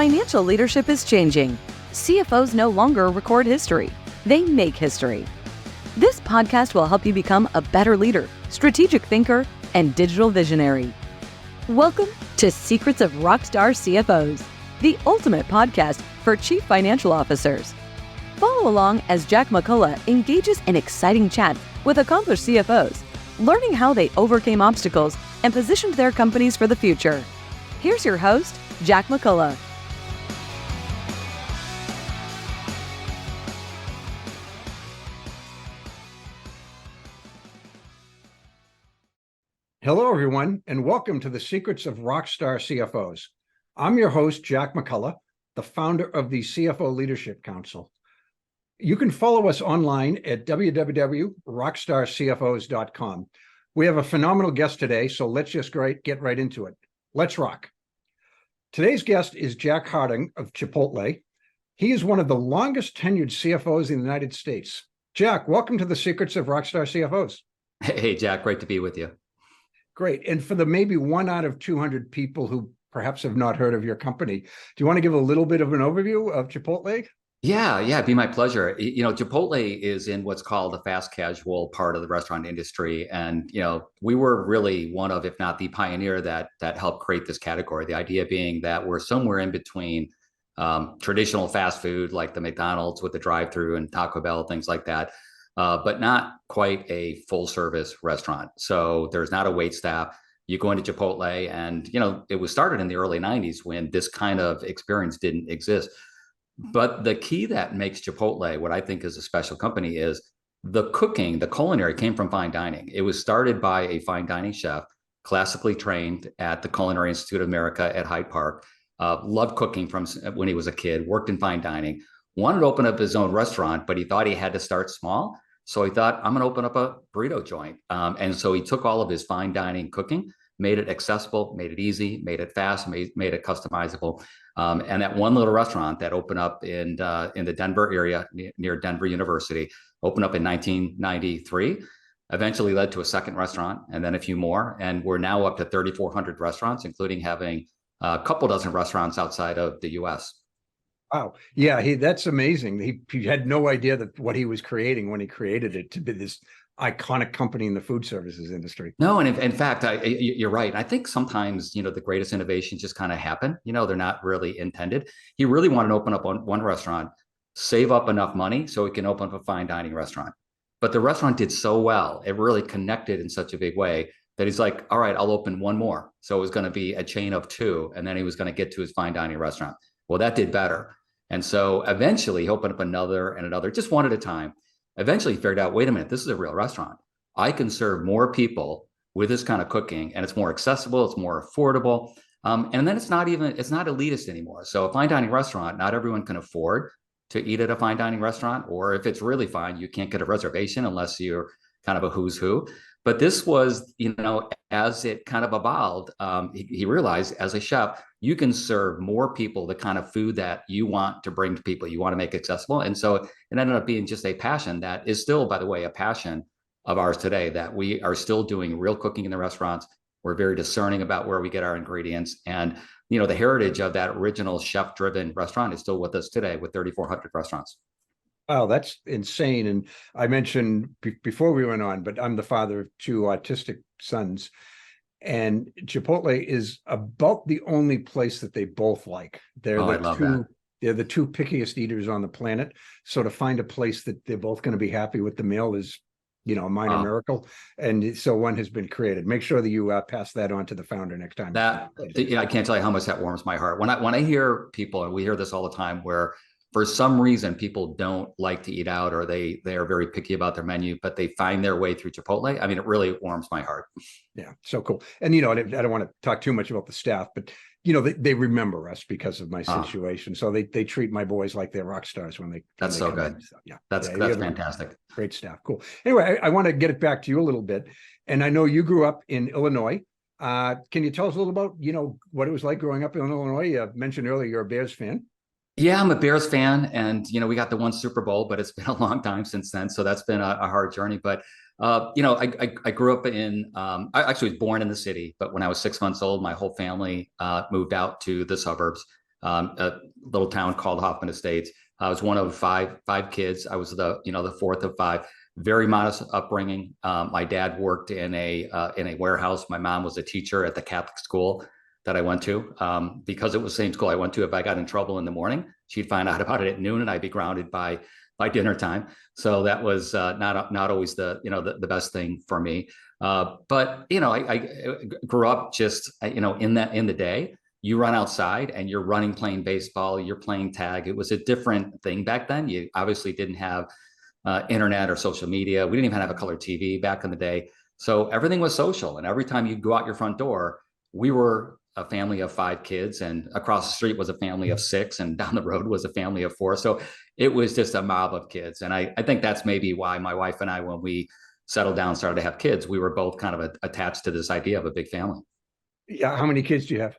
Financial leadership is changing. CFOs no longer record history. They make history. This podcast will help you become a better leader, strategic thinker, and digital visionary. Welcome to Secrets of Rockstar CFOs, the ultimate podcast for chief financial officers. Follow along as Jack McCullough engages in exciting chats with accomplished CFOs, learning how they overcame obstacles and positioned their companies for the future. Here's your host, Jack McCullough. Hello, everyone, and welcome to the Secrets of Rockstar CFOs. I'm your host, Jack McCullough, the founder of the CFO Leadership Council. You can follow us online at www.rockstarcfos.com. We have a phenomenal guest today, so let's just get right into it. Let's rock. Today's guest is Jack Hartung of Chipotle. He is one of the longest tenured CFOs in the United States. Jack, welcome to the Secrets of Rockstar CFOs. Hey, Jack, great to be with you. Great. And for the maybe 1 out of 200 people who perhaps have not heard of your company, do you want to give a little bit of an overview of Chipotle? Yeah, it'd be my pleasure. Chipotle is in what's called the fast casual part of the restaurant industry. And, we were really one of, if not the pioneer that helped create this category. The idea being that we're somewhere in between traditional fast food, like the McDonald's with the drive-through and Taco Bell, things like that. But not quite a full service restaurant. So there's not a wait staff. You go into Chipotle and, it was started in the early 90s when this kind of experience didn't exist. But the key that makes Chipotle what I think is a special company is the cooking, the culinary came from fine dining. It was started by a fine dining chef, classically trained at the Culinary Institute of America at Hyde Park, loved cooking from when he was a kid, worked in fine dining, wanted to open up his own restaurant, but he thought he had to start small. So he thought, I'm going to open up a burrito joint. And so he took all of his fine dining cooking, made it accessible, made it easy, made it fast, made it customizable. And that one little restaurant that opened up in the Denver area near Denver University, opened up in 1993, eventually led to a second restaurant and then a few more. And we're now up to 3,400 restaurants, including having a couple dozen restaurants outside of the US. Wow. Yeah, that's amazing. He had no idea that what he was creating when he created it to be this iconic company in the food services industry. No, and in fact, you're right. I think sometimes, the greatest innovations just kind of happen. They're not really intended. He really wanted to open up one restaurant, save up enough money so he can open up a fine dining restaurant. But the restaurant did so well, it really connected in such a big way that he's like, all right, I'll open one more. So it was going to be a chain of 2, and then he was going to get to his fine dining restaurant. Well, that did better. And so eventually he opened up another and another, just one at a time. Eventually he figured out, wait a minute, this is a real restaurant. I can serve more people with this kind of cooking, and it's more accessible, it's more affordable. And then it's not elitist anymore. So a fine dining restaurant, not everyone can afford to eat at a fine dining restaurant, or if it's really fine, you can't get a reservation unless you're kind of a who's who. But this was, as it kind of evolved, he realized as a chef, you can serve more people the kind of food that you want to bring to people, you want to make accessible. And so it ended up being just a passion that is still, by the way, a passion of ours today, that we are still doing real cooking in the restaurants. We're very discerning about where we get our ingredients. And, the heritage of that original chef-driven restaurant is still with us today with 3,400 restaurants. Wow, that's insane. And I mentioned before we went on, but I'm the father of 2 autistic sons. And Chipotle is about the only place that they both like. They're the 2 pickiest eaters on the planet. So to find a place that they're both going to be happy with the meal is, a minor miracle. And so one has been created. Make sure that you pass that on to the founder next time. I can't tell you how much that warms my heart. When I hear people, and we hear this all the time, where for some reason people don't like to eat out, or they are very picky about their menu, but they find their way through Chipotle. I mean, it really warms my heart. Yeah, so cool. And I don't want to talk too much about the staff, but they remember us because of my situation. So they treat my boys like they're rock stars when they. That's so good. So, yeah, that's fantastic. Great staff. Cool. Anyway, I want to get it back to you a little bit, and I know you grew up in Illinois. Can you tell us a little about what it was like growing up in Illinois? You mentioned earlier you're a Bears fan. Yeah, I'm a Bears fan, and we got the 1 Super Bowl, but it's been a long time since then, so that's been a hard journey. But I grew up in, I actually was born in the city, but when I was 6 months old, my whole family moved out to the suburbs. a little town called Hoffman Estates. I was one of five kids. I was the fourth of five. Very modest upbringing. My dad worked in a warehouse. My mom was a teacher at the Catholic school that I went to. Because it was the same school I went to, if I got in trouble in the morning, she'd find out about it at noon, and I'd be grounded by dinner time. So that was not always the best thing for me. But I grew up just in the day. You run outside and you're running, playing baseball, you're playing tag. It was a different thing back then. You obviously didn't have internet or social media. We didn't even have a color TV back in the day. So everything was social. And every time you go out your front door, we were a family of 5 kids, and across the street was a family of 6, and down the road was a family of 4. So it was just a mob of kids. And I think that's maybe why my wife and I, when we settled down, started to have kids, we were both kind of attached to this idea of a big family. Yeah. How many kids do you have?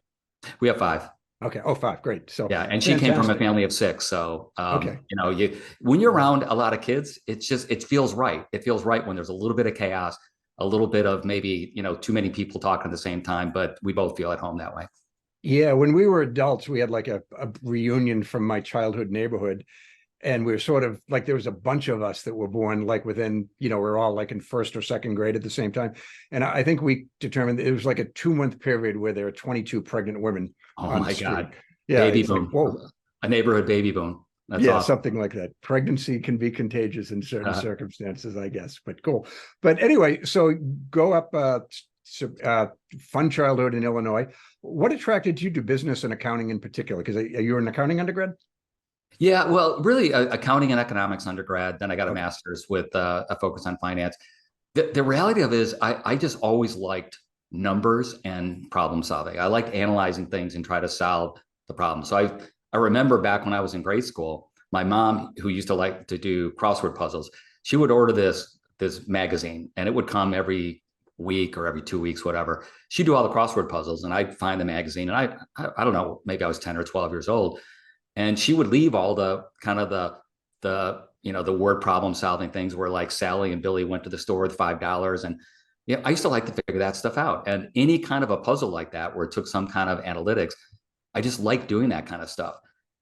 We have 5. Okay. Oh, 5. Great. So yeah, and she came from a family of 6. So okay. When you're around a lot of kids, it feels right. It feels right when there's a little bit of chaos, a little bit of maybe too many people talking at the same time, but we both feel at home that way. Yeah. When we were adults, we had like a reunion from my childhood neighborhood. And we were sort of like, there was a bunch of us that were born like within, we're all like in 1st or 2nd grade at the same time. And I think we determined it was like a 2-month period where there were 22 pregnant women. Oh my God. Yeah. Baby boom. Like, whoa. A neighborhood baby boom. That's yeah, awesome. something like that. Pregnancy can be contagious in certain circumstances, I guess, but cool. But anyway, so go up, fun childhood in Illinois. What attracted you to business and accounting in particular? Because are you an accounting undergrad? Yeah, well, really accounting and economics undergrad. Then I got a master's with a focus on finance. The reality of it is I just always liked numbers and problem solving. I liked analyzing things and try to solve the problem. So I remember back when I was in grade school, my mom, who used to like to do crossword puzzles, she would order this magazine, and it would come every week or every 2 weeks, whatever. She'd do all the crossword puzzles, and I'd find the magazine, and I don't know, maybe I was 10 or 12 years old. And she would leave all the kind of the word problem solving things where like Sally and Billy went to the store with $5. And I used to like to figure that stuff out. And any kind of a puzzle like that where it took some kind of analytics, I just liked doing that kind of stuff.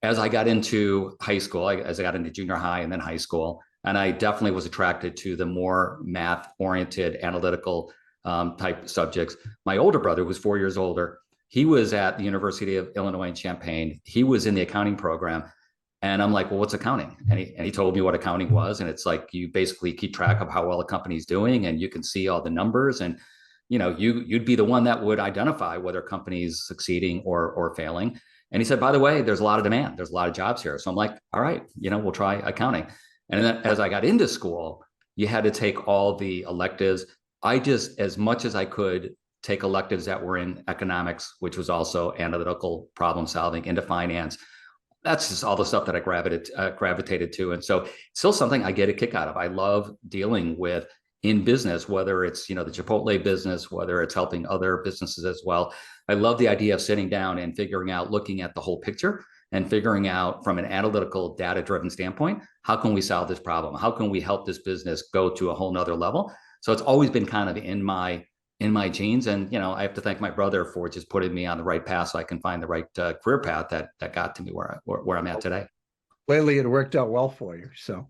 As I got into high school, as I got into junior high and then high school, and I definitely was attracted to the more math oriented, analytical type subjects. My older brother, who was 4 years older, he was at the University of Illinois in Champaign. He was in the accounting program. And I'm like, well, what's accounting? And he told me what accounting was. And it's like, you basically keep track of how well a company's doing, and you can see all the numbers. And, you'd be the one that would identify whether a company's succeeding or failing. And he said, by the way, there's a lot of demand. There's a lot of jobs here. So I'm like, all right, we'll try accounting. And then as I got into school, you had to take all the electives. I just, as much as I could, take electives that were in economics, which was also analytical problem solving, into finance. That's just all the stuff that I gravitated to. And so it's still something I get a kick out of. I love dealing with in business, whether it's, the Chipotle business, whether it's helping other businesses as well. I love the idea of sitting down and figuring out, looking at the whole picture and figuring out from an analytical, data-driven standpoint, how can we solve this problem? How can we help this business go to a whole nother level? So it's always been kind of in my genes. And, I have to thank my brother for just putting me on the right path so I can find the right career path that got to me where I'm at today. Lately, it worked out well for you. So,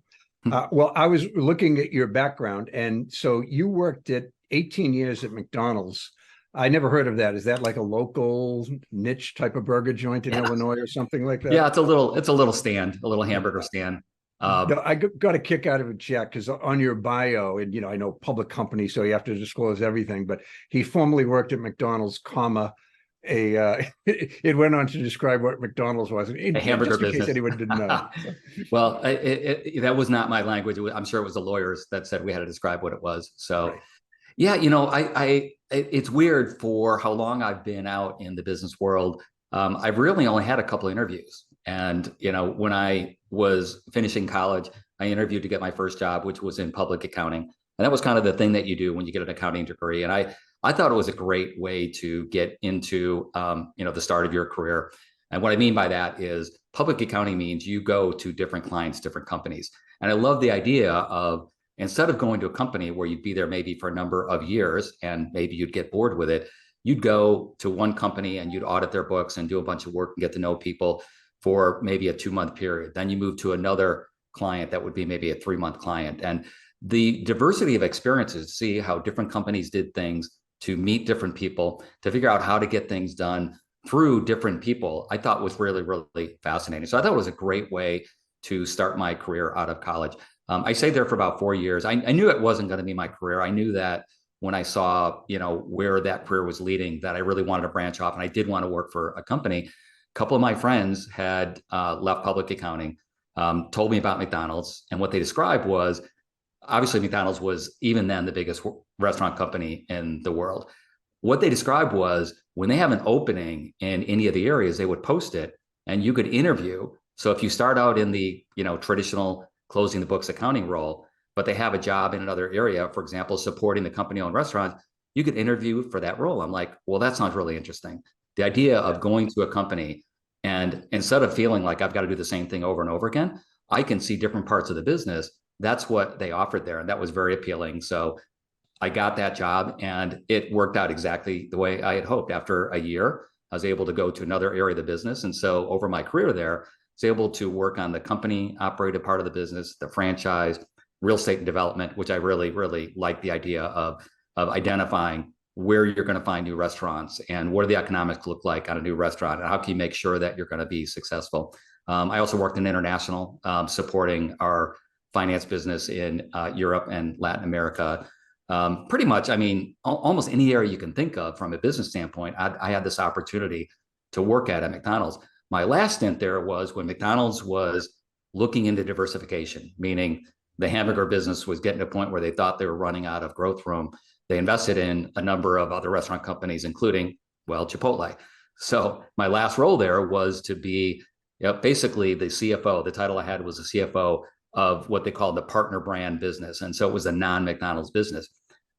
well, I was looking at your background. And so you worked at 18 years at McDonald's. I never heard of that. Is that like a local niche type of burger joint in Illinois or something like that? Yeah, it's a little stand, a little hamburger stand. No, I got a kick out of it, Jack, because on your bio, and I know public company, so you have to disclose everything. But he formerly worked at McDonald's, it went on to describe what McDonald's was. A hamburger business. In case anyone didn't know. Well, that was not my language. I'm sure it was the lawyers that said we had to describe what it was. So, right. Yeah, it's weird for how long I've been out in the business world. I've really only had a couple of interviews. And, when I was finishing college, I interviewed to get my first job, which was in public accounting. And that was kind of the thing that you do when you get an accounting degree. And I thought it was a great way to get into, the start of your career. And what I mean by that is public accounting means you go to different clients, different companies. And I love the idea of, instead of going to a company where you'd be there maybe for a number of years and maybe you'd get bored with it, you'd go to one company and you'd audit their books and do a bunch of work and get to know people for maybe a 2-month period. Then you move to another client that would be maybe a 3-month client. And the diversity of experiences, see how different companies did things, to meet different people, to figure out how to get things done through different people, I thought was really, really fascinating. So I thought it was a great way to start my career out of college. I stayed there for about 4 years. I knew it wasn't going to be my career. I knew that when I saw, where that career was leading, that I really wanted to branch off, and I did want to work for a company. A couple of my friends had left public accounting, told me about McDonald's, and what they described was, obviously McDonald's was even then the biggest restaurant company in the world. What they described was when they have an opening in any of the areas, they would post it and you could interview. So if you start out in the, traditional closing the books accounting role, but they have a job in another area, for example, supporting the company-owned restaurants, you could interview for that role. I'm like, well, that sounds really interesting. The idea of going to a company and instead of feeling like I've got to do the same thing over and over again, I can see different parts of the business. That's what they offered there. And that was very appealing. So I got that job and it worked out exactly the way I had hoped. After a year, I was able to go to another area of the business. And so over my career there, I was able to work on the company operated part of the business, the franchise, real estate and development, which I really, really like the idea of identifying where you're going to find new restaurants and what do the economics look like on a new restaurant and how can you make sure that you're going to be successful. I also worked in international, supporting our finance business in Europe and Latin America. Pretty much, almost any area you can think of from a business standpoint, I had this opportunity to work at McDonald's. My last stint there was when McDonald's was looking into diversification, meaning the hamburger business was getting to a point where they thought they were running out of growth room. They invested in a number of other restaurant companies, including, Chipotle. So my last role there was to be basically the CFO. The title I had was the CFO of what they called the partner brand business. And so it was a non-McDonald's business.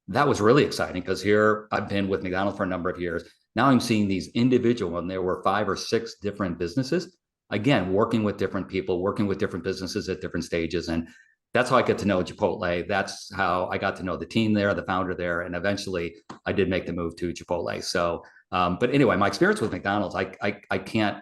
That was really exciting because here I've been with McDonald's for a number of years. Now I'm seeing these individual, and there were 5 or 6 different businesses, again, working with different people, working with different businesses at different stages. And that's how I get to know Chipotle. That's how I got to know the team there, the founder there. And eventually I did make the move to Chipotle. So, but anyway, my experience with McDonald's, I can't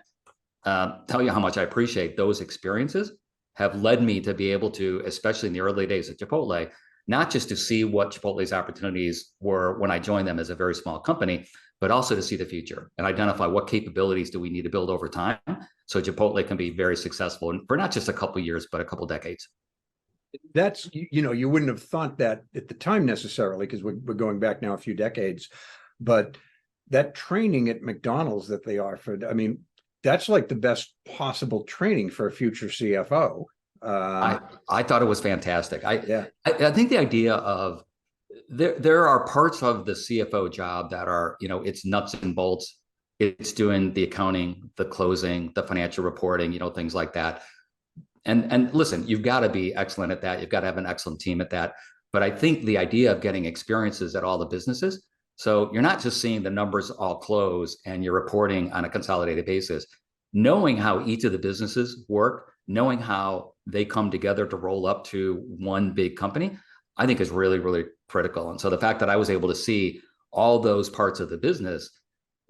tell you how much I appreciate those experiences have led me to be able to, especially in the early days at Chipotle, not just to see what Chipotle's opportunities were when I joined them as a very small company, but also to see the future and identify what capabilities do we need to build over time so Chipotle can be very successful for not just a couple of years, but a couple of decades. That's, you wouldn't have thought that at the time necessarily, because we're going back now a few decades, but that training at McDonald's that they offered, that's like the best possible training for a future CFO. I thought it was fantastic. I think the idea of there are parts of the CFO job that are, it's nuts and bolts. It's doing the accounting, the closing, the financial reporting, things like that. And listen, you've got to be excellent at that. You've got to have an excellent team at that. But I think the idea of getting experiences at all the businesses, so you're not just seeing the numbers all close and you're reporting on a consolidated basis, knowing how each of the businesses work, knowing how they come together to roll up to one big company, I think is really, really critical. And so the fact that I was able to see all those parts of the business,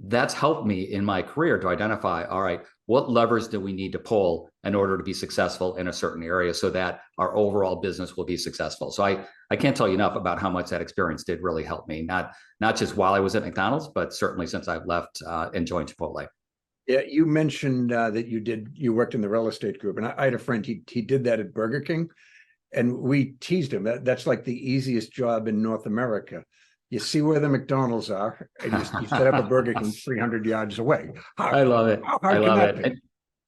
that's helped me in my career to identify, all right, what levers do we need to pull in order to be successful in a certain area so that our overall business will be successful. So I can't tell you enough about how much that experience did really help me, not just while I was at McDonald's, but certainly since I've left and joined Chipotle. Yeah, you mentioned that you worked in the real estate group, and I had a friend, he did that at Burger King, and we teased him. That's like the easiest job in North America. You see where the McDonald's are, and you set up a Burger King 300 yards away. I love it. I love it. And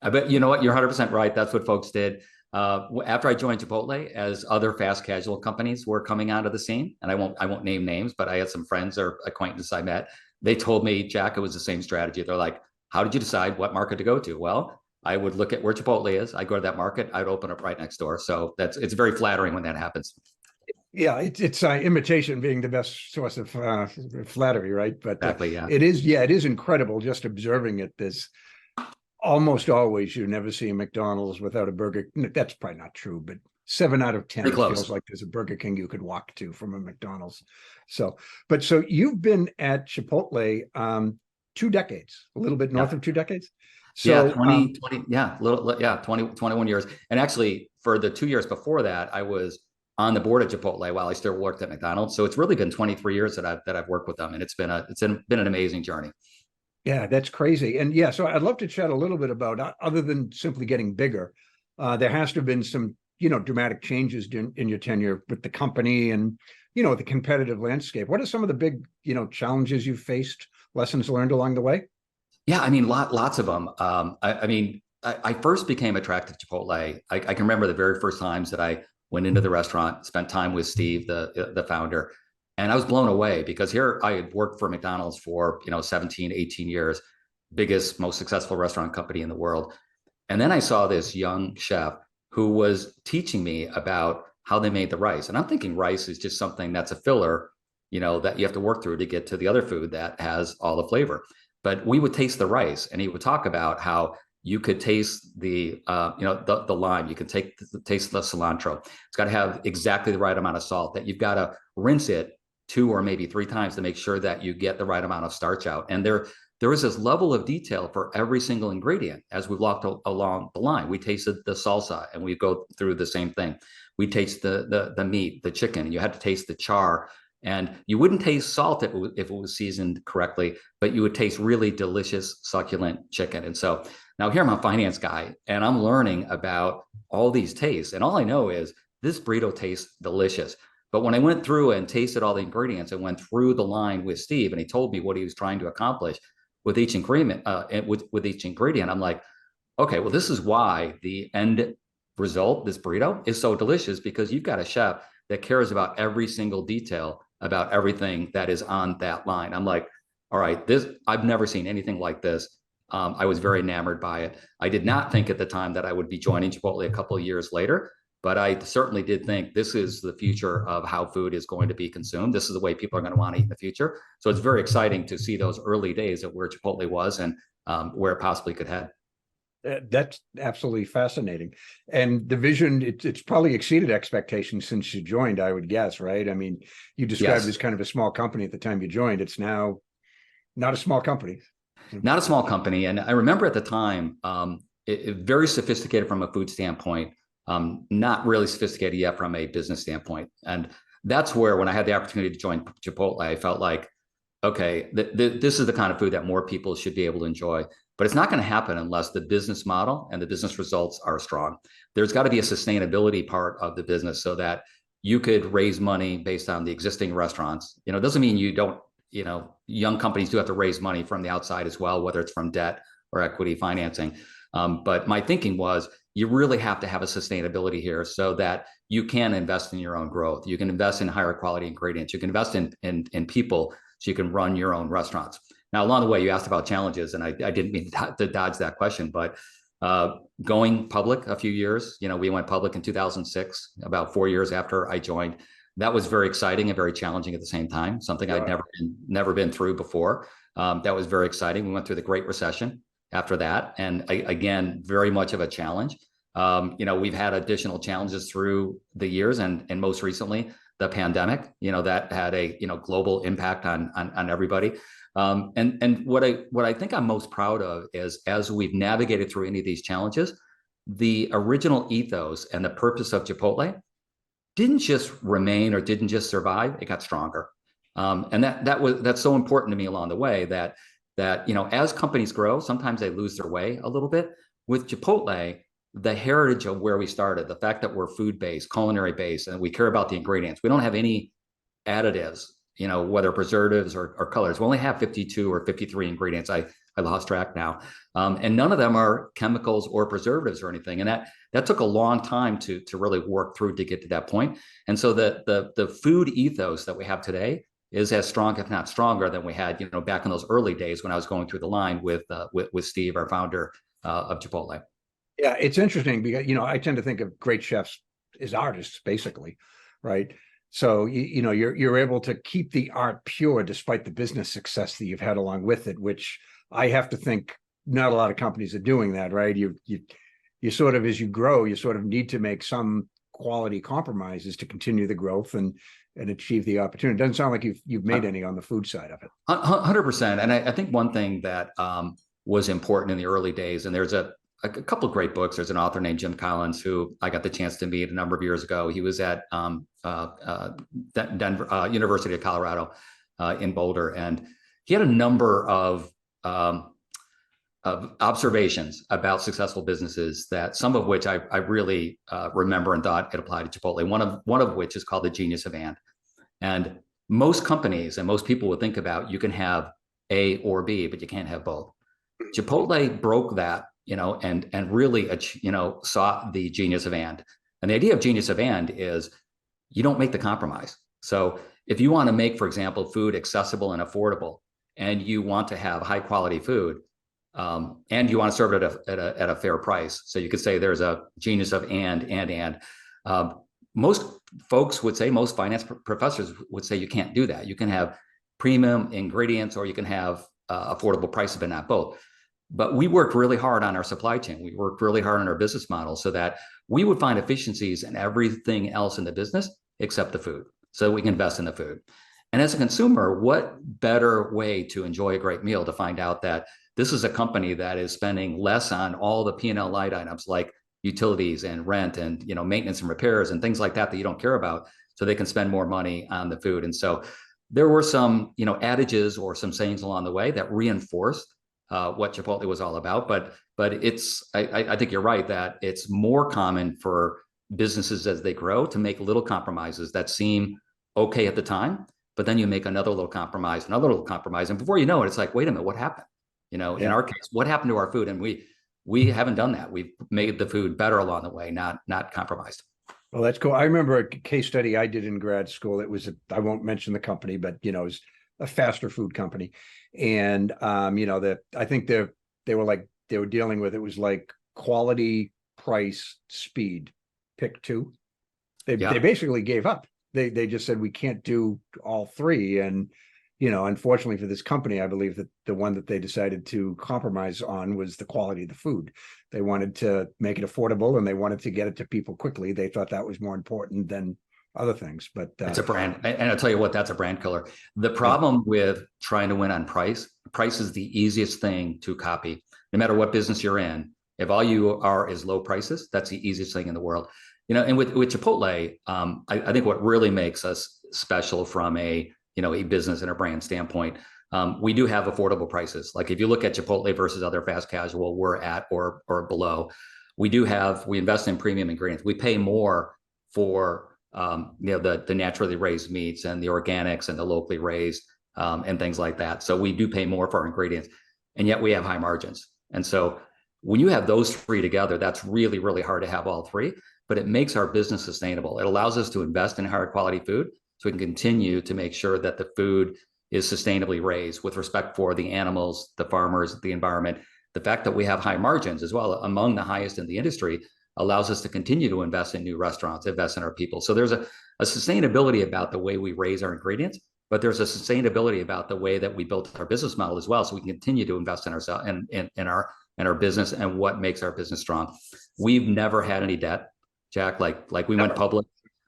I bet, you know what, you're 100% right. That's what folks did. After I joined Chipotle, as other fast casual companies were coming out of the scene, and I won't name names, but I had some friends or acquaintances I met. They told me, Jack, it was the same strategy. They're like, how did you decide what market to go to? Well, I would look at where Chipotle is. I'd go to that market. I'd open up right next door. So it's very flattering when that happens. Yeah, it's imitation being the best source of flattery, right? But exactly, yeah. It is incredible just observing it. There's almost always, you never see a McDonald's without a burger. That's probably not true, but 7 out of 10. Pretty It close. feels like there's a Burger King you could walk to from a McDonald's. So you've been at Chipotle 2 decades, a little bit north Yeah. of 2 decades. Yeah, So 20, yeah, 21 years. And actually, for the 2 years before that, I was on the board of Chipotle while I still worked at McDonald's. So it's really been 23 years that I've worked with them, and it's been an amazing journey. yeah, that's crazy. And yeah, so I'd love to chat a little bit about, other than simply getting bigger, there has to have been some, dramatic changes in your tenure with the company and, the competitive landscape. What are some of the big, challenges you've faced, lessons learned along the way? Yeah, I mean, lots of them. I first became attracted to Chipotle. I can remember the very first times that I went into the restaurant, spent time with Steve, the founder, and I was blown away because here I had worked for McDonald's for 17, 18 years, biggest, most successful restaurant company in the world. And then I saw this young chef who was teaching me about how they made the rice. And I'm thinking rice is just something that's a filler, that you have to work through to get to the other food that has all the flavor. But we would taste the rice, and he would talk about how you could taste the lime. You can taste the cilantro. It's got to have exactly the right amount of salt. That you've got to rinse it 2 or maybe 3 times to make sure that you get the right amount of starch out. And there is this level of detail for every single ingredient. As we walked along the line, we tasted the salsa, and we go through the same thing. We taste the meat, the chicken, and you had to taste the char. And you wouldn't taste salt if it was seasoned correctly, but you would taste really delicious, succulent chicken. And so now here I'm a finance guy, and I'm learning about all these tastes. And all I know is this burrito tastes delicious. But when I went through and tasted all the ingredients and went through the line with Steve, and he told me what he was trying to accomplish with each ingredient, I'm like, okay, well, this is why the end result, this burrito, is so delicious, because you've got a chef that cares about every single detail about everything that is on that line. I'm like, all right, I've never seen anything like this. I was very enamored by it. I did not think at the time that I would be joining Chipotle a couple of years later, but I certainly did think this is the future of how food is going to be consumed. This is the way people are going to want to eat in the future. So it's very exciting to see those early days of where Chipotle was and where it possibly could head. That's absolutely fascinating. And the vision, it's probably exceeded expectations since you joined, I would guess, right? I mean, you described Yes. it as kind of a small company at the time you joined. It's now not a small company. Not a small company. And I remember at the time, very sophisticated from a food standpoint, not really sophisticated yet from a business standpoint. And that's where, when I had the opportunity to join Chipotle, I felt like, okay, this is the kind of food that more people should be able to enjoy. But it's not going to happen unless the business model and the business results are strong. There's got to be a sustainability part of the business so that you could raise money based on the existing restaurants. It doesn't mean you don't, young companies do have to raise money from the outside as well, whether it's from debt or equity financing. But my thinking was, you really have to have a sustainability here so that you can invest in your own growth. You can invest in higher quality ingredients. You can invest in people so you can run your own restaurants. Now, along the way, you asked about challenges, and I didn't mean to dodge that question, but going public a few years, we went public in 2006, about 4 years after I joined. That was very exciting and very challenging at the same time, something I'd never been through before. That was very exciting. We went through the Great Recession after that, and again, very much of a challenge. We've had additional challenges through the years, and most recently, the pandemic, that had a global impact on everybody. And what I think I'm most proud of is, as we've navigated through any of these challenges, the original ethos and the purpose of Chipotle didn't just remain or didn't just survive; it got stronger. And that's so important to me along the way. That as companies grow, sometimes they lose their way a little bit. With Chipotle, the heritage of where we started, the fact that we're food-based, culinary-based, and we care about the ingredients. We don't have any additives, whether preservatives or colors. We only have 52 or 53 ingredients. I lost track now. And none of them are chemicals or preservatives or anything. And that took a long time to really work through to get to that point. And so the food ethos that we have today is as strong, if not stronger, than we had, back in those early days when I was going through the line with Steve, our founder of Chipotle. Yeah, it's interesting because, I tend to think of great chefs as artists, basically, right? So, you're able to keep the art pure despite the business success that you've had along with it, which I have to think not a lot of companies are doing that, right? You sort of, as you grow, you sort of need to make some quality compromises to continue the growth and achieve the opportunity. It doesn't sound like you've made any on the food side of it. 100%. And I think one thing that was important in the early days, and there's a couple of great books. There's an author named Jim Collins who I got the chance to meet a number of years ago. He was at Denver, University of Colorado in Boulder, and he had a number of observations about successful businesses, that some of which I really remember and thought it applied to Chipotle. One of which is called the genius of and most companies and most people would think about, you can have A or B, but you can't have both. Chipotle broke that, and really, saw the genius of and the idea of genius of and is you don't make the compromise. So if you want to make, for example, food accessible and affordable, and you want to have high quality food, and you want to serve it at a fair price, so you could say there's a genius of and. Most folks would say, most finance professors would say, you can't do that. You can have premium ingredients, or you can have affordable prices, but not both. But we worked really hard on our supply chain. We worked really hard on our business model so that we would find efficiencies in everything else in the business except the food, so we can invest in the food. And as a consumer, what better way to enjoy a great meal to find out that this is a company that is spending less on all the P&L line items like utilities and rent and maintenance and repairs and things like that you don't care about, so they can spend more money on the food. And so there were some adages or some sayings along the way that reinforced what Chipotle was all about. But I think you're right that it's more common for businesses as they grow to make little compromises that seem okay at the time, but then you make another little compromise, and before you know it, it's like, wait a minute, what happened? In our case, what happened to our food? And we haven't done that. We've made the food better along the way, not compromised. Well, that's cool. I remember a case study I did in grad school. It was I won't mention the company, but it was a faster food company, and I think they were dealing with, it was like quality, price, speed, pick two. They basically gave up. They just said, we can't do all three. And unfortunately for this company, I believe that the one that they decided to compromise on was the quality of the food. They wanted to make it affordable, and they wanted to get it to people quickly. They thought that was more important than other things. But it's a brand, and I'll tell you what, that's a brand killer. The problem with trying to win on price is the easiest thing to copy. No matter what business you're in, if all you are is low prices, that's the easiest thing in the world. And with Chipotle, I think what really makes us special from a business and a brand standpoint, we do have affordable prices. Like if you look at Chipotle versus other fast casual, we're at or below. We invest in premium ingredients. We pay more for the naturally raised meats and the organics and the locally raised and things like that. So we do pay more for our ingredients, and yet we have high margins. And so when you have those three together, that's really, really hard to have all three, but it makes our business sustainable. It allows us to invest in higher quality food, so we can continue to make sure that the food is sustainably raised with respect for the animals, the farmers, the environment. The fact that we have high margins as well, among the highest in the industry, allows us to continue to invest in new restaurants, invest in our people. So there's a sustainability about the way we raise our ingredients, but there's a sustainability about the way that we built our business model as well. So we can continue to invest in ourselves and in our business and what makes our business strong. We've never had any debt, Jack. Like we went public.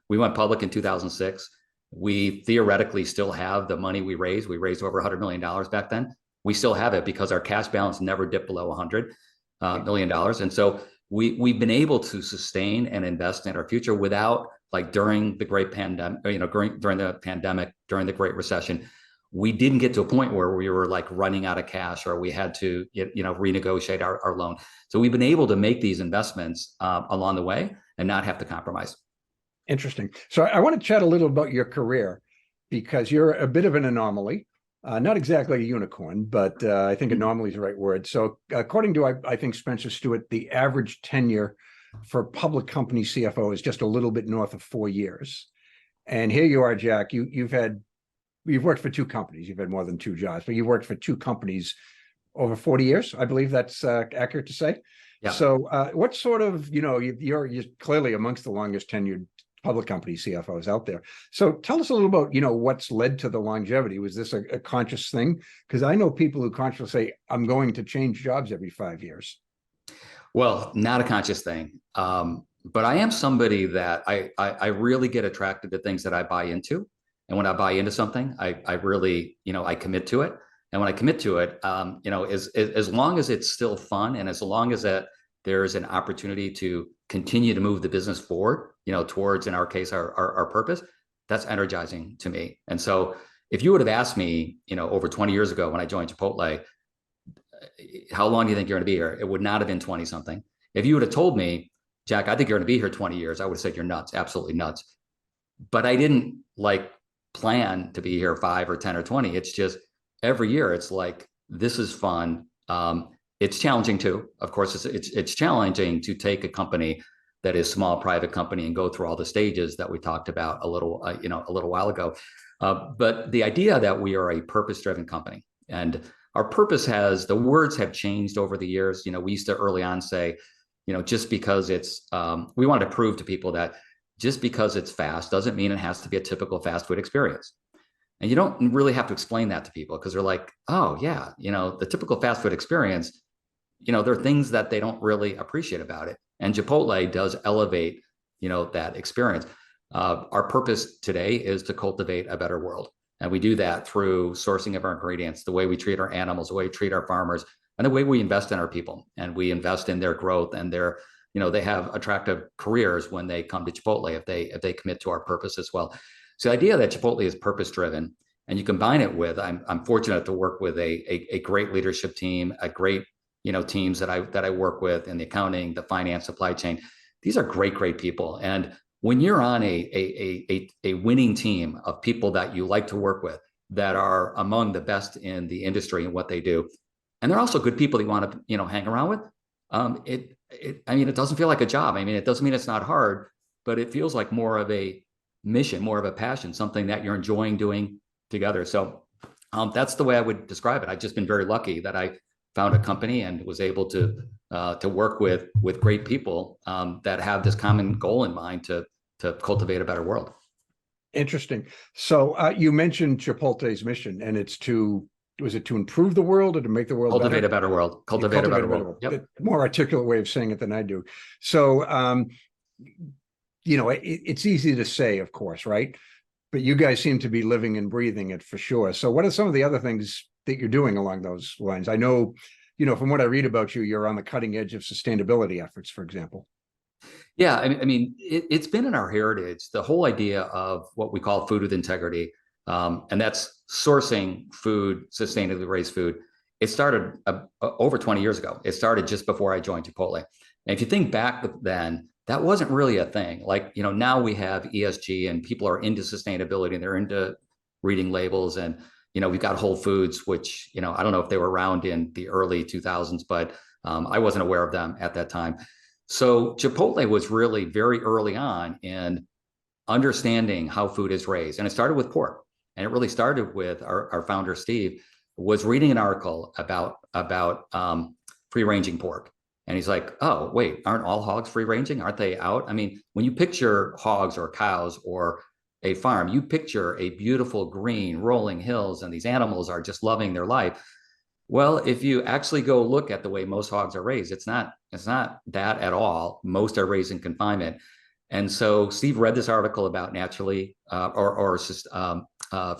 We went public in 2006. We theoretically still have the money we raised. We raised over $100 million back then. We still have it because our cash balance never dipped below $100 million. And so we've been able to sustain and invest in our future without, like during the great pandemic, during the pandemic, during the Great Recession, we didn't get to a point where we were like running out of cash or we had to, renegotiate our loan. So we've been able to make these investments along the way and not have to compromise. Interesting. So I want to chat a little about your career, because you're a bit of an anomaly, not exactly a unicorn, but I think anomaly is the right word. So according to, I think, Spencer Stewart, the average tenure for public company CFO is just a little bit north of 4 years. And here you are, Jack, you've worked for two companies. You've had more than two jobs, but you've worked for two companies over 40 years. I believe that's accurate to say. Yeah. So what sort of, you're clearly amongst the longest tenured public company CFOs out there. So tell us a little about, what's led to the longevity. Was this a conscious thing? Because I know people who consciously say, I'm going to change jobs every 5 years. Well, not a conscious thing. but I am somebody that I really get attracted to things that I buy into. And when I buy into something, I really, I commit to it. And when I commit to it, as long as it's still fun and as long as that there's an opportunity to continue to move the business forward, towards, in our case, our purpose, that's energizing to me. And so if you would have asked me, over 20 years ago when I joined Chipotle, how long do you think you're going to be here? It would not have been 20 something. If you would have told me, Jack, I think you're going to be here 20 years, I would have said you're nuts, absolutely nuts. But I didn't plan to be here 5 or 10 or 20. It's just every year it's like, this is fun. It's challenging too. Of course, it's challenging to take a company that is small private company and go through all the stages that we talked about a little while ago. But the idea that we are a purpose-driven company, and our purpose the words have changed over the years. We used to early on say, just because it's, we wanted to prove to people that just because it's fast doesn't mean it has to be a typical fast food experience. And you don't really have to explain that to people because they're like, oh yeah, the typical fast food experience, there are things that they don't really appreciate about it. And Chipotle does elevate, that experience. Our purpose today is to cultivate a better world. And we do that through sourcing of our ingredients, the way we treat our animals, the way we treat our farmers, and the way we invest in our people. And we invest in their growth and their, they have attractive careers when they come to Chipotle if they commit to our purpose as well. So the idea that Chipotle is purpose-driven, and you combine it with, I'm fortunate to work with a great leadership team, a great, teams that I work with in the accounting, the finance, supply chain. These are great people. And when you're on a winning team of people that you like to work with, that are among the best in the industry and what they do, and they're also good people that you want to, hang around with, it doesn't feel like a job. It doesn't mean it's not hard, but it feels like more of a mission, more of a passion, something that you're enjoying doing together. So that's the way I would describe it. I've just been very lucky that I found a company and was able to work with great people that have this common goal in mind to cultivate a better world. Interesting. So you mentioned Chipotle's mission, and it's was it to improve the world or to make the world cultivate better? A better world. Cultivate a better world. Yep. More articulate way of saying it than I do. So, it's easy to say, of course, right? But you guys seem to be living and breathing it for sure. So what are some of the other things that you're doing along those lines? I know, from what I read about you, you're on the cutting edge of sustainability efforts, for example. Yeah, it's been in our heritage, the whole idea of what we call food with integrity, and that's sourcing food, sustainably raised food. It started over 20 years ago. It started just before I joined Chipotle. And if you think back then, that wasn't really a thing. Now we have ESG and people are into sustainability and they're into reading labels. And, we've got Whole Foods, which, I don't know if they were around in the early 2000s, but I wasn't aware of them at that time. So Chipotle was really very early on in understanding how food is raised. And it started with pork. And it really started with our founder, Steve, was reading an article about free-ranging pork. And he's like, oh, wait, aren't all hogs free-ranging? Aren't they out? When you picture hogs or cows or a farm, you picture a beautiful green rolling hills and these animals are just loving their life. Well, if you actually go look at the way most hogs are raised, it's not that at all. Most are raised in confinement. And so Steve read this article about naturally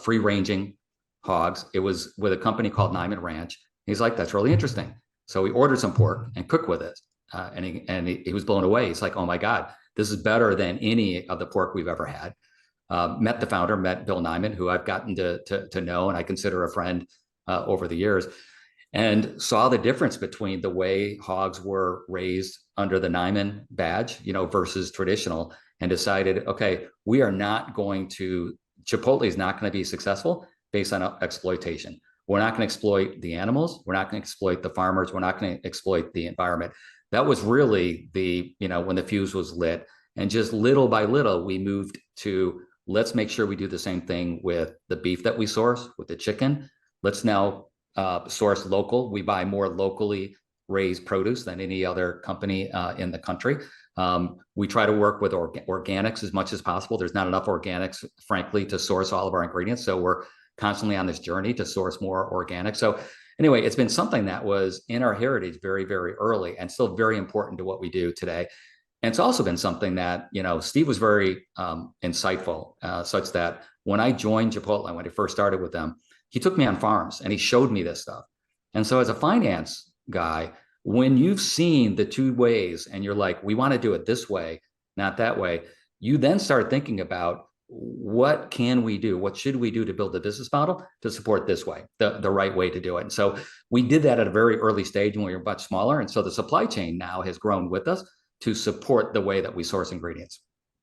free-ranging hogs. It was with a company called Nyman Ranch. He's like, that's really interesting. So he ordered some pork and cooked with it. And he was blown away. He's like, oh my God, this is better than any of the pork we've ever had. Met the founder, met Bill Nyman, who I've gotten to know and I consider a friend over the years, and saw the difference between the way hogs were raised under the Nyman badge, versus traditional, and decided, okay, Chipotle is not going to be successful based on exploitation. We're not going to exploit the animals. We're not going to exploit the farmers. We're not going to exploit the environment. That was really when the fuse was lit. And just little by little, we moved to, let's make sure we do the same thing with the beef that we source, with the chicken. Let's now source local. We buy more locally raised produce than any other company in the country. We try to work with organics as much as possible. There's not enough organics, frankly, to source all of our ingredients. So we're constantly on this journey to source more organic. So anyway, it's been something that was in our heritage very, very early and still very important to what we do today. And it's also been something that, Steve was very insightful, such that when I joined Chipotle, when I first started with them, he took me on farms and he showed me this stuff. And so as a finance guy, when you've seen the two ways and you're like, we want to do it this way, not that way, you then start thinking about what can we do? What should we do to build a business model to support this way, the right way to do it? And so we did that at a very early stage when we were much smaller. And so the supply chain now has grown with us to support the way that we source ingredients.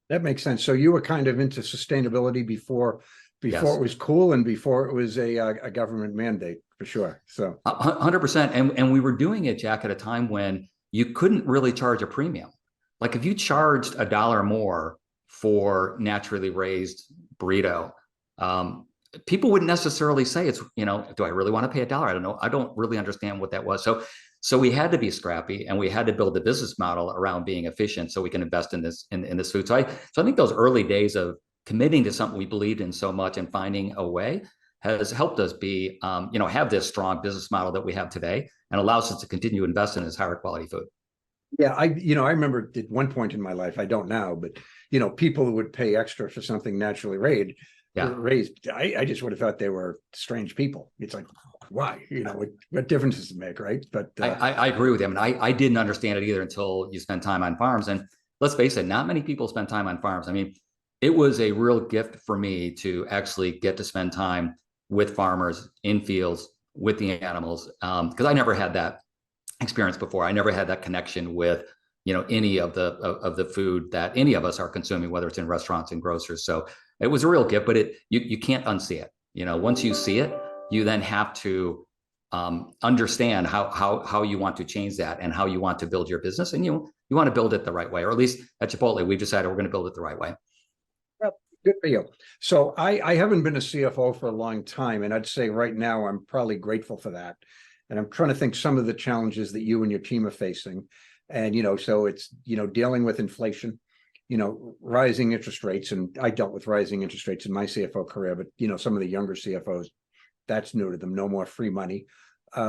That makes sense. So you were kind of into sustainability before Yes. it was cool and before it was a government mandate, for sure. So 100%. And we were doing it, Jack, at a time when you couldn't really charge a premium. Like if you charged $1 more for naturally raised burrito, people wouldn't necessarily say it's, do I really want to pay $1? I don't know. I don't really understand what that was. So we had to be scrappy and we had to build a business model around being efficient so we can invest in this, in this food. So I think those early days of committing to something we believed in so much and finding a way has helped us be, have this strong business model that we have today and allows us to continue to invest in this higher quality food. yeah, I remember at one point in my life, I don't now, but people who would pay extra for something naturally raised. I just would have thought they were strange people. It's like, why? What difference does it make, right? But I agree with him, and I didn't understand it either until you spend time on farms. And let's face it, not many people spend time on farms. I mean, it was a real gift for me to actually get to spend time with farmers in fields with the animals, because I never had that experience before. I never had that connection with any of the food that any of us are consuming, whether it's in restaurants and grocers. So it was a real gift, but you can't unsee it. Once you see it, you then have to understand how you want to change that and how you want to build your business, and you want to build it the right way, or at least at Chipotle, we've decided we're going to build it the right way. well, good for you. So I haven't been a CFO for a long time, and I'd say right now I'm probably grateful for that. And I'm trying to think some of the challenges that you and your team are facing. And, so it's, dealing with inflation, rising interest rates. And I dealt with rising interest rates in my CFO career, but, some of the younger CFOs, that's new to them. No more free money,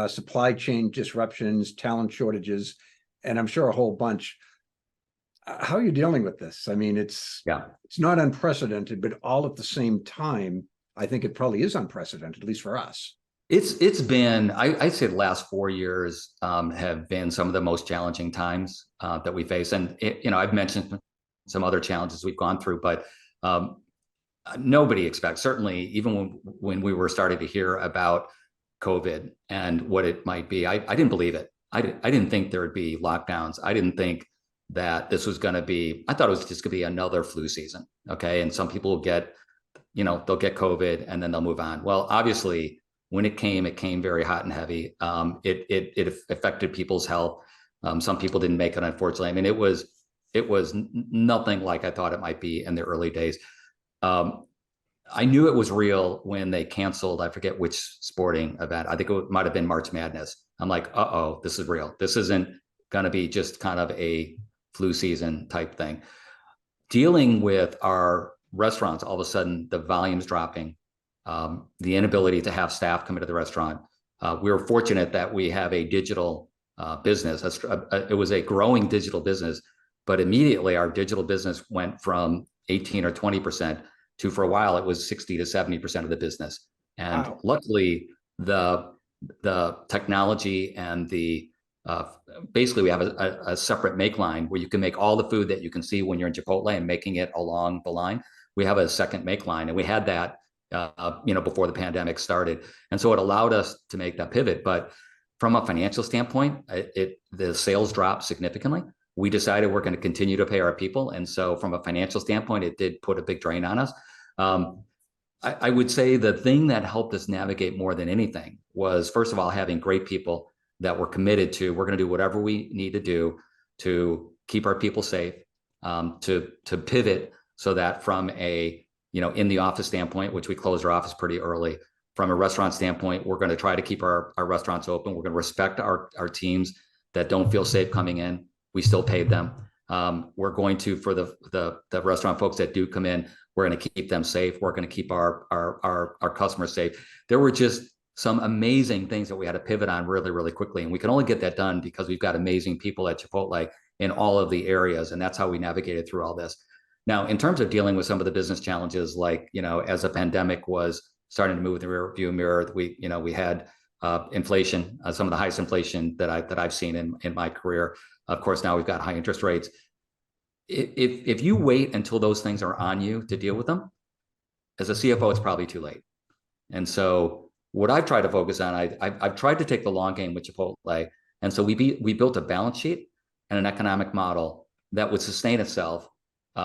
supply chain disruptions, talent shortages, and I'm sure a whole bunch. How are you dealing with this? I mean, it's not unprecedented, but all at the same time, I think it probably is unprecedented, at least for us. It's been, I'd say the last 4 years have been some of the most challenging times that we face. And, I've mentioned some other challenges we've gone through, but nobody expects, certainly even when we were starting to hear about COVID and what it might be, I didn't believe it. I didn't think there would be lockdowns. I didn't think that this was going to be, I thought it was just going to be another flu season. Okay. And some people will get, they'll get COVID and then they'll move on. Well, obviously, when it came very hot and heavy. It affected people's health. Some people didn't make it, unfortunately. I mean, it was nothing like I thought it might be in the early days. I knew it was real when they canceled, I forget which sporting event. I think it might have been March Madness. I'm like, uh-oh, this is real. This isn't going to be just kind of a flu season type thing. Dealing with our restaurants, all of a sudden the volume's dropping. The inability to have staff come into the restaurant. We were fortunate that we have a digital business. It was a growing digital business, but immediately our digital business went from 18 or 20% to, for a while, it was 60 to 70% of the business. And wow. Luckily, the technology and basically we have a separate make line where you can make all the food that you can see when you're in Chipotle and making it along the line. We have a second make line, and we had that before the pandemic started. And so it allowed us to make that pivot. But from a financial standpoint, the sales dropped significantly. We decided we're going to continue to pay our people. And so from a financial standpoint, it did put a big drain on us. I would say the thing that helped us navigate more than anything was, first of all, having great people that were committed to, we're going to do whatever we need to do to keep our people safe, to pivot so that from a in the office standpoint, which we closed our office pretty early. From a restaurant standpoint, we're going to try to keep our restaurants open. We're going to respect our teams that don't feel safe coming in. We still paid them. We're going to, for the restaurant folks that do come in, we're going to keep them safe. We're going to keep our customers safe. There were just some amazing things that we had to pivot on really, really quickly. And we can only get that done because we've got amazing people at Chipotle in all of the areas. And that's how we navigated through all this. Now, in terms of dealing with some of the business challenges, like, as a pandemic was starting to move in the rear view mirror, we had inflation, some of the highest inflation that I've seen in my career. Of course, now we've got high interest rates. If you wait until those things are on you to deal with them, as a CFO, it's probably too late. And so what I've tried to focus on, I've tried to take the long game with Chipotle. And so we built a balance sheet and an economic model that would sustain itself,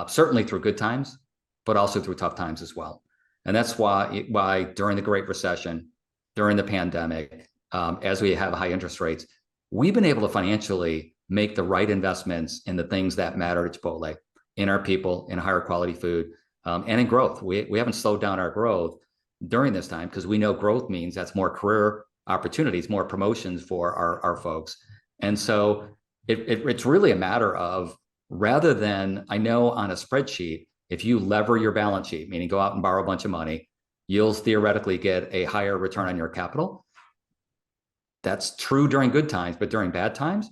certainly through good times, but also through tough times as well. And that's why during the Great Recession, during the pandemic, as we have high interest rates, we've been able to financially make the right investments in the things that matter to Chipotle, in our people, in higher quality food, and in growth. We haven't slowed down our growth during this time because we know growth means that's more career opportunities, more promotions for our folks. And so it's really a matter of, rather than, I know on a spreadsheet, if you lever your balance sheet, meaning go out and borrow a bunch of money, you'll theoretically get a higher return on your capital. That's true during good times, but during bad times,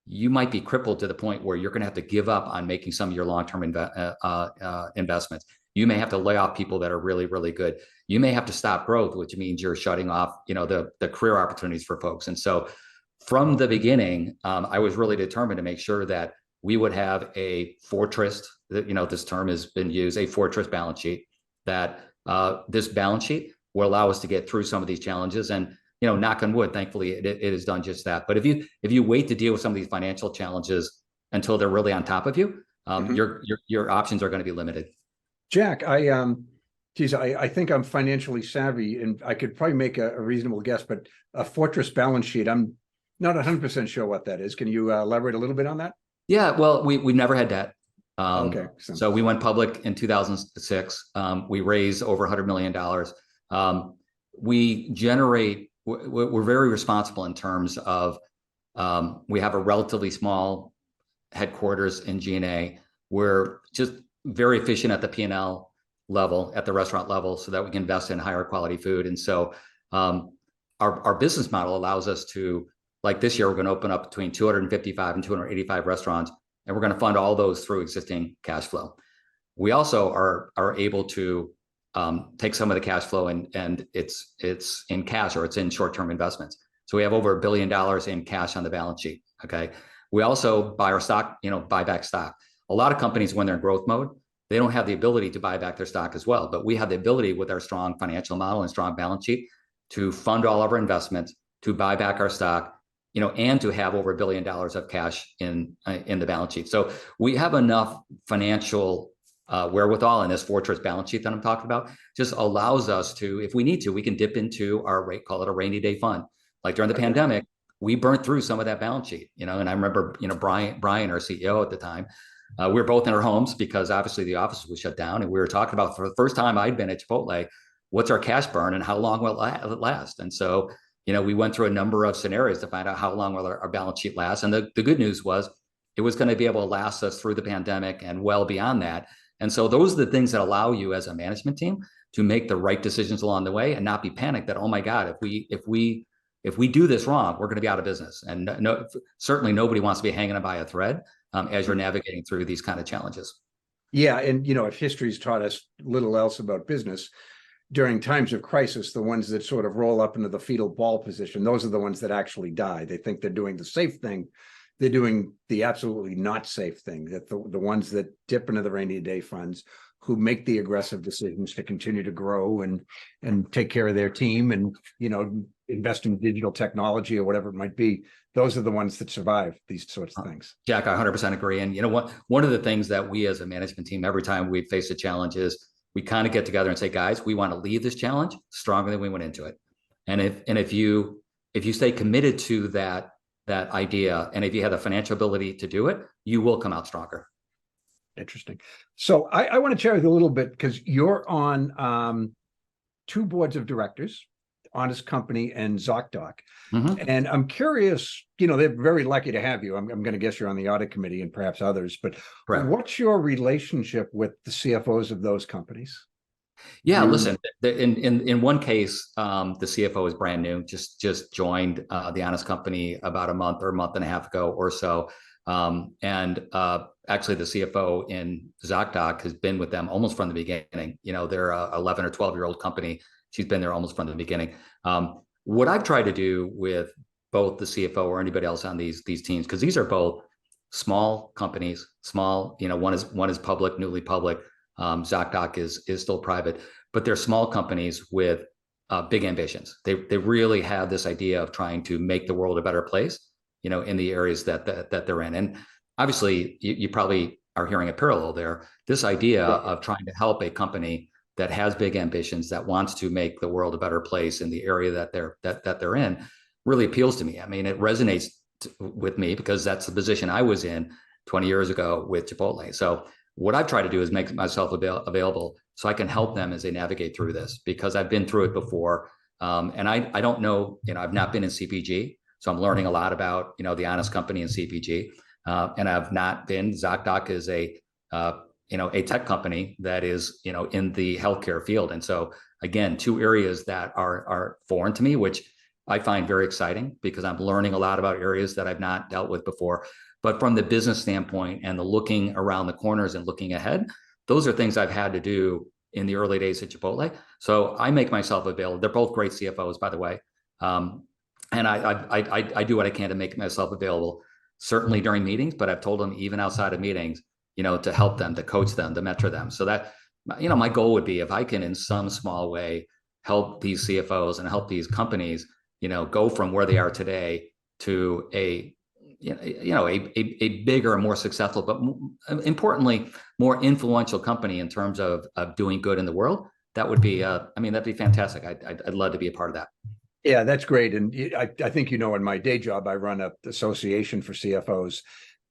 you might be crippled to the point where you're going to have to give up on making some of your long-term investments. You may have to lay off people that are really, really good. You may have to stop growth, which means you're shutting off, the career opportunities for folks. And so from the beginning, I was really determined to make sure that we would have a fortress, this term has been used, a fortress balance sheet, that this balance sheet will allow us to get through some of these challenges. And, knock on wood, thankfully, it has done just that. But if you wait to deal with some of these financial challenges until they're really on top of you, your options are going to be limited. Jack, I think I'm financially savvy, and I could probably make a reasonable guess, but a fortress balance sheet, I'm not 100% sure what that is. Can you elaborate a little bit on that? Yeah, well, we've never had debt. Okay. So we went public in 2006. We raised over $100 million. We're very responsible in terms of, we have a relatively small headquarters in G&A. We're just very efficient at the P&L level, at the restaurant level, so that we can invest in higher quality food. And so our business model allows us to, like this year, we're going to open up between 255 and 285 restaurants, and we're going to fund all those through existing cash flow. We also are able to take some of the cash flow and it's in cash, or it's in short-term investments. So we have over $1 billion in cash on the balance sheet. Okay. We also buy our stock, buy back stock. A lot of companies, when they're in growth mode, they don't have the ability to buy back their stock as well. But we have the ability, with our strong financial model and strong balance sheet, to fund all of our investments, to buy back our stock, and to have over $1 billion of cash in the balance sheet. So we have enough financial wherewithal, in this fortress balance sheet that I'm talking about just allows us to, if we need to, we can dip into our call it a rainy day fund. Like during the pandemic, we burnt through some of that balance sheet, and I remember, Brian, our CEO at the time, we were both in our homes because obviously the office was shut down, and we were talking about, for the first time I'd been at Chipotle, what's our cash burn and how long will it last? And so, we went through a number of scenarios to find out how long will our balance sheet last. And the good news was it was going to be able to last us through the pandemic and well beyond that. And so those are the things that allow you as a management team to make the right decisions along the way and not be panicked that, oh my God, if we do this wrong, we're going to be out of business. And certainly nobody wants to be hanging by a thread as you're navigating through these kind of challenges. Yeah. And, if history's taught us little else about business, during times of crisis, the ones that sort of roll up into the fetal ball position, those are the ones that actually die. They think they're doing the safe thing. They're doing the absolutely not safe thing. That the ones that dip into the rainy day funds, who make the aggressive decisions to continue to grow and take care of their team and, invest in digital technology or whatever it might be, those are the ones that survive these sorts of things. Jack, I 100% agree. And one of the things that we as a management team, every time we face a challenge, is we kind of get together and say, guys, we want to leave this challenge stronger than we went into it. And if you stay committed to that idea, and if you have the financial ability to do it, you will come out stronger. Interesting. So I want to chat with you a little bit, because you're on two boards of directors, Honest Company and ZocDoc. Mm-hmm. And I'm curious, they're very lucky to have you. I'm going to guess you're on the audit committee and perhaps others, but right. What's your relationship with the CFOs of those companies? Yeah, listen, in one case, the CFO is brand new, just joined the Honest Company about a month and a half ago or so. Actually, the CFO in ZocDoc has been with them almost from the beginning. They're a 11 or 12-year-old company. She's been there almost from the beginning. What I've tried to do with both the CFO or anybody else on these teams, because these are both small companies, small, one is public, newly public. ZocDoc is still private, but they're small companies with big ambitions. They really have this idea of trying to make the world a better place, in the areas that they're in. And obviously, you probably are hearing a parallel there. This idea of trying to help a company that has big ambitions, that wants to make the world a better place in the area that they're in, really appeals to me. I mean, it resonates with me because that's the position I was in 20 years ago with Chipotle. So what I've tried to do is make myself available so I can help them as they navigate through this, because I've been through it before. And I don't know, I've not been in CPG, so I'm learning a lot about, the honest company in CPG. And I've not been, ZocDoc is a tech company that is, in the healthcare field. And so again, two areas that are foreign to me, which I find very exciting because I'm learning a lot about areas that I've not dealt with before. But from the business standpoint and the looking around the corners and looking ahead, those are things I've had to do in the early days at Chipotle. So I make myself available. They're both great CFOs, by the way. And I do what I can to make myself available, certainly during meetings, but I've told them even outside of meetings, to help them, to coach them, to mentor them. So that, my goal would be if I can in some small way help these CFOs and help these companies, go from where they are today to a bigger and more successful, but importantly, more influential company in terms of doing good in the world. That would be, that'd be fantastic. I'd love to be a part of that. Yeah, that's great. And I think, in my day job, I run an association for CFOs,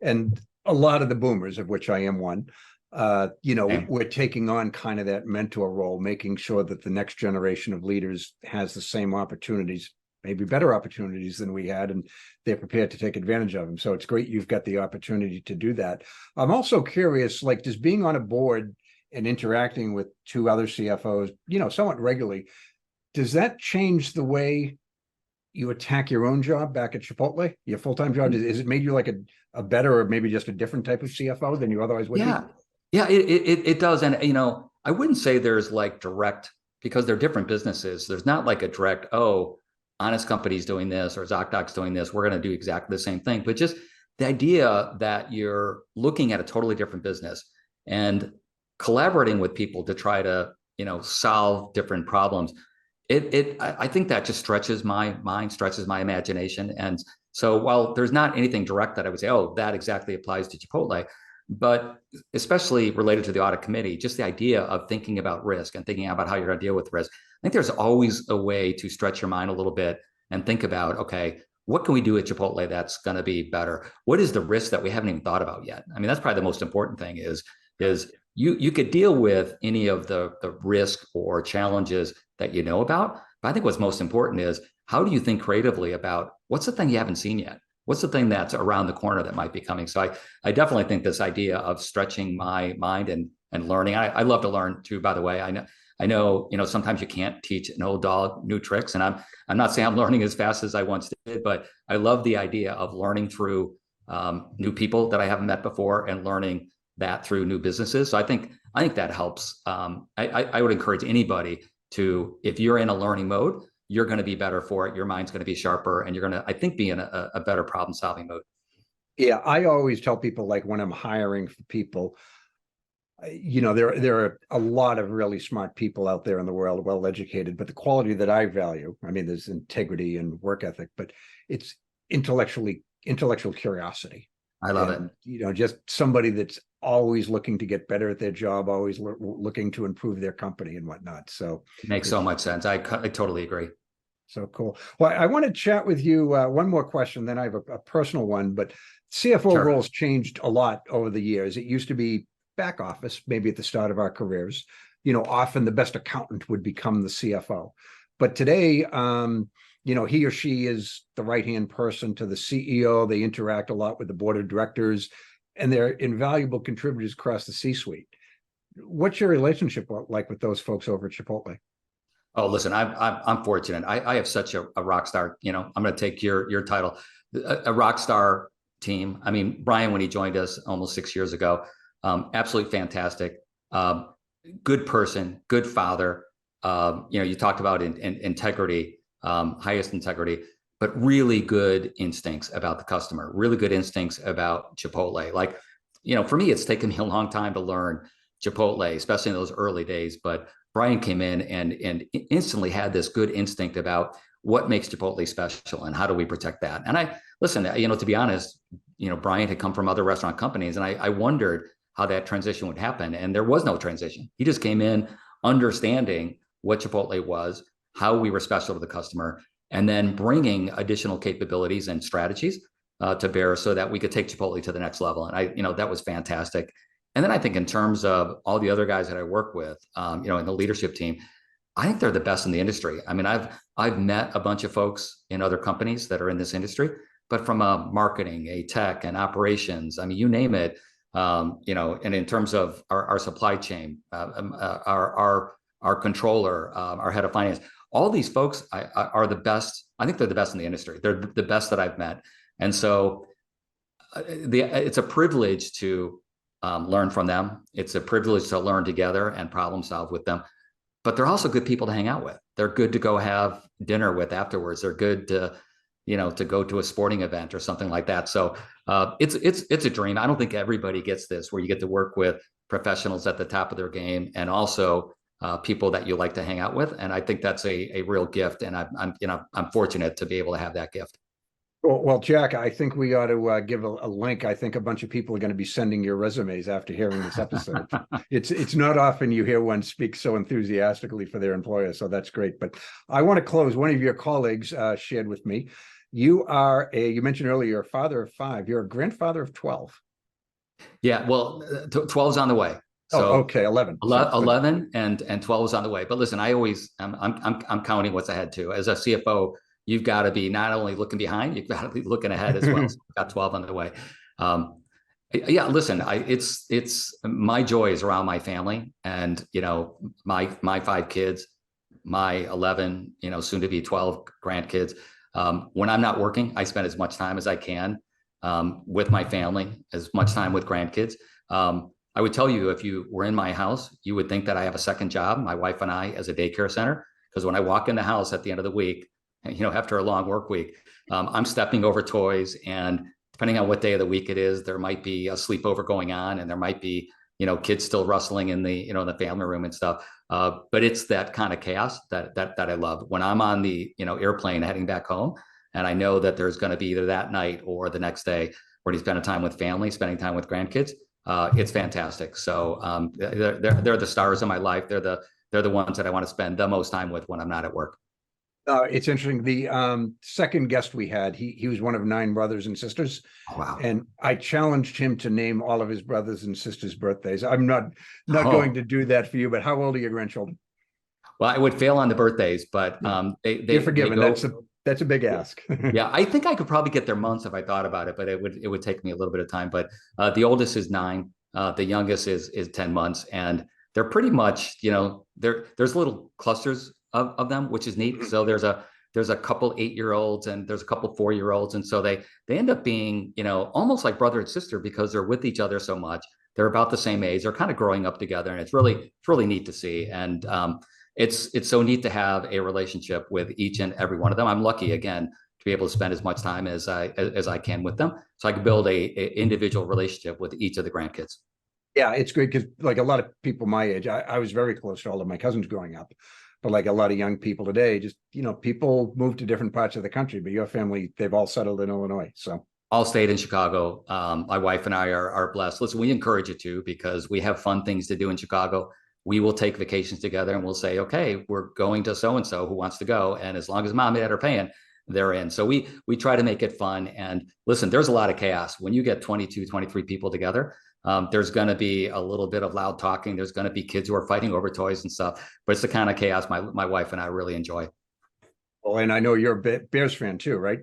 and a lot of the boomers, of which I am one, we're taking on kind of that mentor role, making sure that the next generation of leaders has the same opportunities, maybe better opportunities than we had, and they're prepared to take advantage of them. So it's great you've got the opportunity to do that. I'm also curious, does being on a board and interacting with two other CFOs, somewhat regularly, does that change the way you attack your own job back at Chipotle, your full-time job? Is it made you like a better, or maybe just a different type of CFO than you otherwise would be? Yeah, it does. And, I wouldn't say there's direct, because they're different businesses. There's not like a direct, honest company's doing this or ZocDoc's doing this, we're going to do exactly the same thing. But just the idea that you're looking at a totally different business and collaborating with people to try to, solve different problems. I think that just stretches my mind, stretches my imagination. And so while there's not anything direct that I would say, that exactly applies to Chipotle, but especially related to the audit committee, just the idea of thinking about risk and thinking about how you're going to deal with risk. I think there's always a way to stretch your mind a little bit and think about, okay, what can we do at Chipotle that's going to be better? What is the risk that we haven't even thought about yet? I mean, that's probably the most important thing is you could deal with any of the risk or challenges that you know about. But I think what's most important is, how do you think creatively about what's the thing you haven't seen yet? What's the thing that's around the corner that might be coming? So I definitely think this idea of stretching my mind and learning. I love to learn too, by the way. I know, sometimes you can't teach an old dog new tricks, and I'm not saying I'm learning as fast as I once did, but I love the idea of learning through new people that I haven't met before and learning that through new businesses. So I think that helps. I would encourage anybody to, if you're in a learning mode, you're going to be better for it. Your mind's going to be sharper, and you're going to, I think, be in a better problem solving mode. Yeah, I always tell people, when I'm hiring for people, there are a lot of really smart people out there in the world, well educated, but the quality that I value, there's integrity and work ethic, but it's intellectual curiosity. I love it. Just somebody that's always looking to get better at their job, always looking to improve their company and whatnot. So it makes so much sense. I totally agree. So cool. Well, I want to chat with you. One more question, then I have a personal one, but CFO roles changed a lot over the years. It used to be back office, maybe at the start of our careers. Often the best accountant would become the CFO. But today, he or she is the right-hand person to the CEO. They interact a lot with the board of directors, and they're invaluable contributors across the C-suite. What's your relationship like with those folks over at Chipotle? Oh, listen, I'm fortunate. I have such a rock star. I'm going to take your title, a rock star team. I mean, Brian, when he joined us almost 6 years ago, absolutely fantastic. Good person, good father. You talked about integrity, highest integrity, but really good instincts about the customer, really good instincts about Chipotle. Like, for me, it's taken me a long time to learn Chipotle, especially in those early days. But Brian came in and instantly had this good instinct about what makes Chipotle special and how do we protect that. And I listen, to be honest, Brian had come from other restaurant companies, and I wondered how that transition would happen. And there was no transition. He just came in understanding what Chipotle was, how we were special to the customer, and then bringing additional capabilities and strategies to bear so that we could take Chipotle to the next level. And that was fantastic. And then I think in terms of all the other guys that I work with, in the leadership team, I think they're the best in the industry. I mean, I've met a bunch of folks in other companies that are in this industry, but from a marketing, a tech, and operations, I mean, you name it. And in terms of our supply chain, our controller, our head of finance, all these folks are the best. I think they're the best in the industry. They're the best that I've met. And so it's a privilege to learn from them. It's a privilege to learn together and problem solve with them. But they're also good people to hang out with. They're good to go have dinner with afterwards. They're good to go to a sporting event or something like that. So it's a dream. I don't think everybody gets this, where you get to work with professionals at the top of their game and also people that you like to hang out with. And I think that's a real gift. And I'm fortunate to be able to have that gift. Well, Jack, I think we ought to give a link. I think a bunch of people are going to be sending your resumes after hearing this episode. It's not often you hear one speak so enthusiastically for their employer, so that's great. But I want to close. One of your colleagues shared with me, you mentioned earlier, you're a father of 5. You're a grandfather of 12. Yeah, well, 12's on the way. So okay, 11. 11 and 12 is on the way. But listen, I'm counting what's ahead too. As a CFO, you've got to be not only looking behind, you've got to be looking ahead as well. So we've got 12 on the way. Yeah, listen, it's my joy is around my family and, my 5 kids, my 11, soon to be 12 grandkids. When I'm not working, I spend as much time as I can with my family, as much time with grandkids. I would tell you, if you were in my house, you would think that I have a second job, my wife and I, as a daycare center. Because when I walk in the house at the end of the week, after a long work week, I'm stepping over toys, and depending on what day of the week it is, there might be a sleepover going on, and there might be, kids still rustling in the, in the family room and stuff. But it's that kind of chaos that I love. When I'm on the, airplane heading back home, and I know that there's going to be either that night or the next day where he's spending time with family, spending time with grandkids, it's fantastic. So they're the stars of my life. They're the ones that I want to spend the most time with when I'm not at work. It's interesting. The second guest we had, he was one of 9 brothers and sisters. Oh, wow. And I challenged him to name all of his brothers and sisters' birthdays. I'm not going to do that for you, but how old are your grandchildren? Well, I would fail on the birthdays, but you're forgiven. That's a big ask. Yeah, I think I could probably get their months if I thought about it, but it would take me a little bit of time. But the oldest is 9, the youngest is 10 months, and they're pretty much, there's little clusters of them, which is neat. So there's a couple 8-year-olds and there's a couple 4-year-olds. And so they end up being, almost like brother and sister, because they're with each other so much. They're about the same age. They're kind of growing up together, and it's really neat to see. And it's so neat to have a relationship with each and every one of them. I'm lucky, again, to be able to spend as much time as I can with them, so I can build a individual relationship with each of the grandkids. Yeah, it's great because, like, a lot of people my age, I was very close to all of my cousins growing up. But like a lot of young people today, just, people move to different parts of the country, but your family, they've all settled in Illinois. So all stayed in Chicago. My wife and I are blessed. Listen, we encourage you to, because we have fun things to do in Chicago. We will take vacations together and we'll say, okay, we're going to so-and-so, who wants to go? And as long as mom and dad are paying, they're in. So we try to make it fun. And listen, there's a lot of chaos. When you get 22, 23 people together, there's going to be a little bit of loud talking. There's going to be kids who are fighting over toys and stuff, but it's the kind of chaos my wife and I really enjoy. Oh, and I know you're a Bears fan too, right?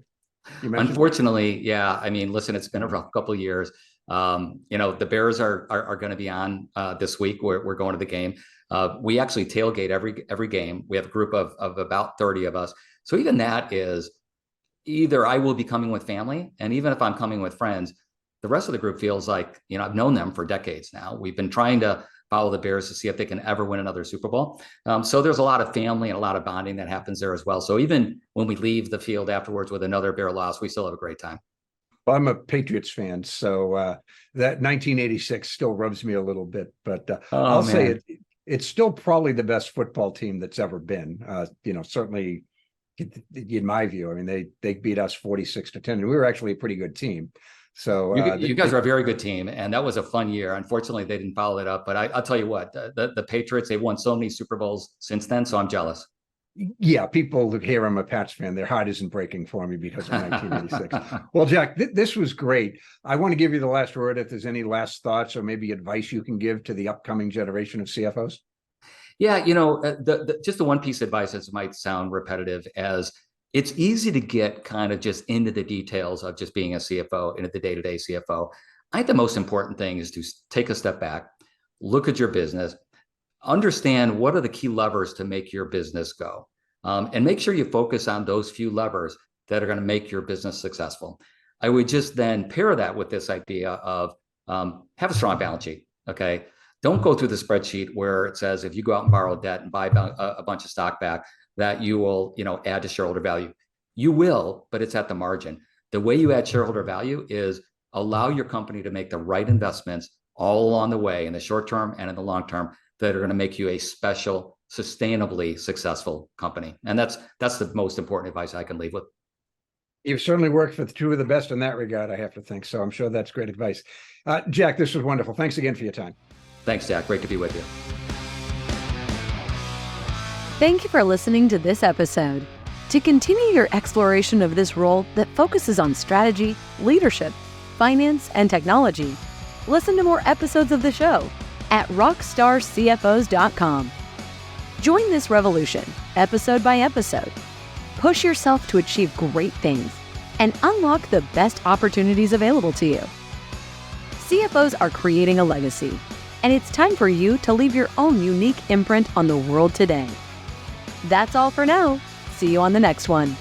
Unfortunately, yeah. I mean, listen, it's been a rough couple of years. The Bears are going to be on this week. We're going to the game. We actually tailgate every game. We have a group of about 30 of us. So even that is either I will be coming with family, and even if I'm coming with friends, the rest of the group feels like, I've known them for decades now. We've been trying to follow the Bears to see if they can ever win another Super Bowl. So there's a lot of family and a lot of bonding that happens there as well. So even when we leave the field afterwards with another Bear loss, we still have a great time. Well, I'm a Patriots fan, so that 1986 still rubs me a little bit, but I'll say it's still probably the best football team that's ever been. Certainly in my view. I mean, they beat us 46-10, and we were actually a pretty good team. So you guys are a very good team, and that was a fun year. Unfortunately, they didn't follow it up, but I'll tell you what, the Patriots, they've won so many Super Bowls since then, so I'm jealous. Yeah, people who hear I'm a Pats fan, their heart isn't breaking for me because of 1986. Well, Jack, this was great. I want to give you the last word if there's any last thoughts or maybe advice you can give to the upcoming generation of CFOs. Yeah, just the one piece of advice that might sound repetitive, as it's easy to get kind of just into the details of just being a CFO, into the day-to-day CFO. I think the most important thing is to take a step back, look at your business, understand what are the key levers to make your business go, and make sure you focus on those few levers that are going to make your business successful. I would just then pair that with this idea of have a strong balance sheet. Okay. Don't go through the spreadsheet where it says if you go out and borrow debt and buy a bunch of stock back, that you will, add to shareholder value. You will, but it's at the margin. The way you add shareholder value is allow your company to make the right investments all along the way, in the short term and in the long term, that are going to make you a special, sustainably successful company. And that's the most important advice I can leave with. You've certainly worked for two of the best in that regard, I have to think. So I'm sure that's great advice. Jack, this was wonderful. Thanks again for your time. Thanks, Jack. Great to be with you. Thank you for listening to this episode. To continue your exploration of this role that focuses on strategy, leadership, finance, and technology, listen to more episodes of the show at rockstarcfos.com. Join this revolution, episode by episode. Push yourself to achieve great things and unlock the best opportunities available to you. CFOs are creating a legacy, and it's time for you to leave your own unique imprint on the world today. That's all for now. See you on the next one.